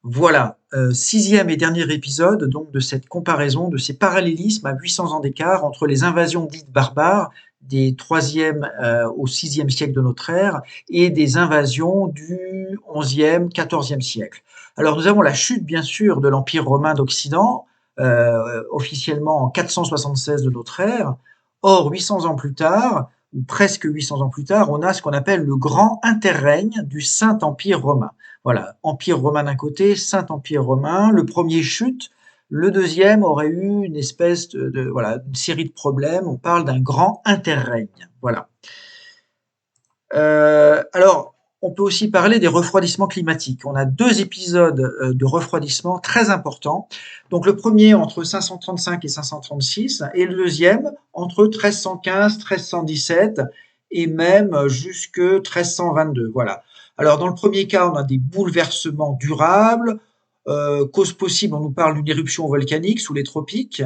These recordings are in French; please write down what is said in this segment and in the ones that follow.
Voilà, 6e et dernier épisode donc de cette comparaison, de ces parallélismes à 800 ans d'écart entre les invasions dites barbares des 3e au 6e siècle de notre ère et des invasions du 11e, 14e siècle. Alors nous avons la chute bien sûr de l'Empire romain d'Occident, officiellement en 476 de notre ère. Or, 800 ans plus tard, ou presque 800 ans plus tard, on a ce qu'on appelle le grand interrègne du Saint-Empire romain. Voilà, Empire romain d'un côté, Saint-Empire romain. Le premier chute, le deuxième aurait eu une espèce voilà, une série de problèmes. On parle d'un grand interrègne. Voilà. Alors, on peut aussi parler des refroidissements climatiques. On a deux épisodes de refroidissement très importants. Donc le premier entre 535 et 536 et le deuxième entre 1315, 1317 et même jusque 1322. Voilà. Alors dans le premier cas, on a des bouleversements durables. Cause possible, on nous parle d'une éruption volcanique sous les tropiques.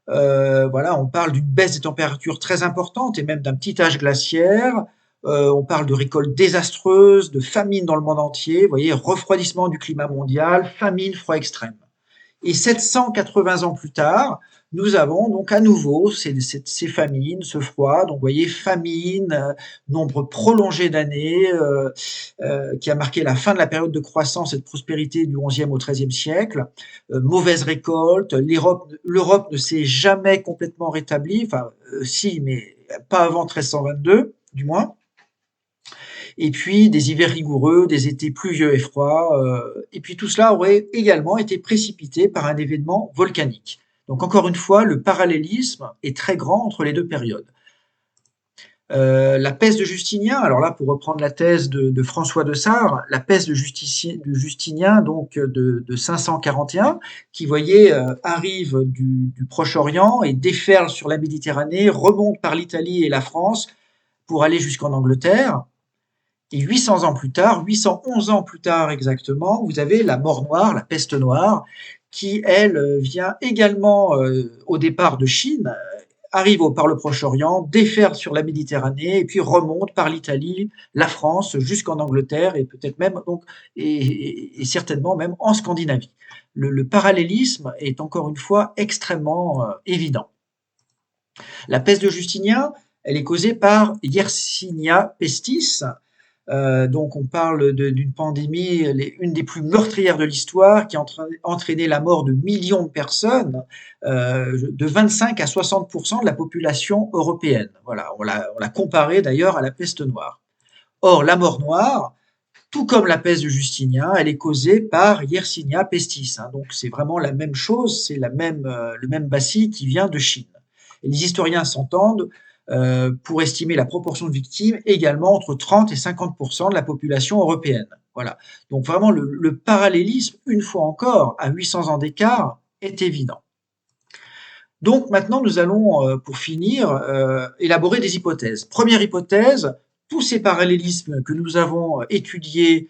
Voilà, on parle d'une baisse des températures très importante et même d'un petit âge glaciaire. On parle de récoltes désastreuses, de famine dans le monde entier. Vous voyez, refroidissement du climat mondial, famine, froid extrême. Et 780 ans plus tard, nous avons donc à nouveau ces famines, ce froid. Donc, vous voyez, famine, nombre prolongé d'années, qui a marqué la fin de la période de croissance et de prospérité du XIe au XIIIe siècle. Mauvaise récolte, l'Europe ne s'est jamais complètement rétablie, enfin, si, mais pas avant 1322, du moins. Et puis des hivers rigoureux, des étés pluvieux et froids, et puis tout cela aurait également été précipité par un événement volcanique. Donc encore une fois, le parallélisme est très grand entre les deux périodes. La peste de Justinien, alors là pour reprendre la thèse de François de Sales, la peste de Justinien donc de 541, qui voyez arrive du Proche-Orient et déferle sur la Méditerranée, remonte par l'Italie et la France pour aller jusqu'en Angleterre. Et 800 ans plus tard, 811 ans plus tard exactement, vous avez la mort noire, la peste noire, qui, elle, vient également au départ de Chine, arrive par le Proche-Orient, déferle sur la Méditerranée et puis remonte par l'Italie, la France, jusqu'en Angleterre et peut-être même donc et certainement même en Scandinavie. Le parallélisme est encore une fois extrêmement évident. La peste de Justinien, elle est causée par Yersinia pestis. Donc on parle d'une pandémie, une des plus meurtrières de l'histoire, qui a entraîné la mort de millions de personnes, de 25 à 60% de la population européenne. Voilà, on l'a comparé d'ailleurs à la peste noire. Or, la mort noire, tout comme la peste de Justinien, elle est causée par Yersinia pestis. Donc c'est vraiment la même chose, c'est le même bacille qui vient de Chine. Et les historiens s'entendent pour estimer la proportion de victimes également entre 30 et 50% de la population européenne. Voilà. Donc vraiment le parallélisme, une fois encore, à 800 ans d'écart, est évident. Donc maintenant, nous allons, pour finir, élaborer des hypothèses. Première hypothèse, tous ces parallélismes que nous avons étudiés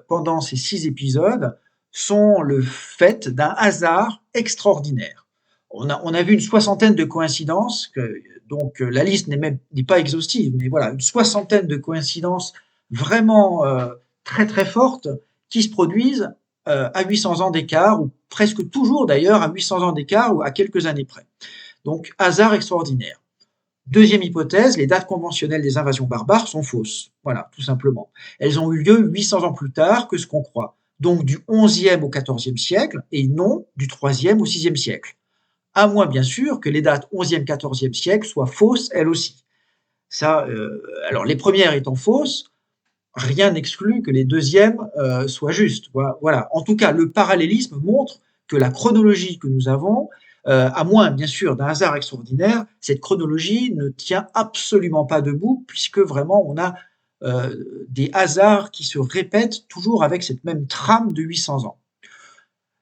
pendant ces 6 épisodes sont le fait d'un hasard extraordinaire. On a vu une soixantaine de coïncidences, donc la liste n'est pas exhaustive, mais voilà, une soixantaine de coïncidences vraiment très très fortes qui se produisent à 800 ans d'écart, ou presque toujours d'ailleurs à 800 ans d'écart ou à quelques années près. Donc, hasard extraordinaire. Deuxième hypothèse, les dates conventionnelles des invasions barbares sont fausses. Voilà, tout simplement. Elles ont eu lieu 800 ans plus tard que ce qu'on croit. Donc du 11e au 14e siècle et non du 3e au 6e siècle. À moins, bien sûr, que les dates 11e, 14e siècle soient fausses elles aussi. Ça, alors les premières étant fausses, rien n'exclut que les deuxièmes soient justes. Voilà. En tout cas, le parallélisme montre que la chronologie que nous avons, à moins bien sûr d'un hasard extraordinaire, cette chronologie ne tient absolument pas debout, puisque vraiment on a des hasards qui se répètent toujours avec cette même trame de 800 ans.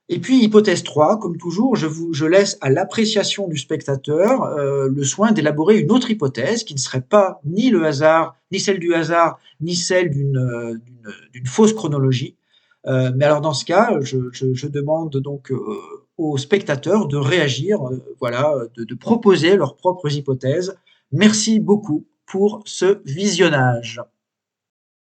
Et puis, hypothèse 3, comme toujours, je laisse à l'appréciation du spectateur le soin d'élaborer une autre hypothèse qui ne serait pas ni le hasard, ni celle du hasard, ni celle d'une fausse chronologie. Mais alors dans ce cas, je demande donc aux spectateurs de réagir, voilà, de proposer leurs propres hypothèses. Merci beaucoup pour ce visionnage.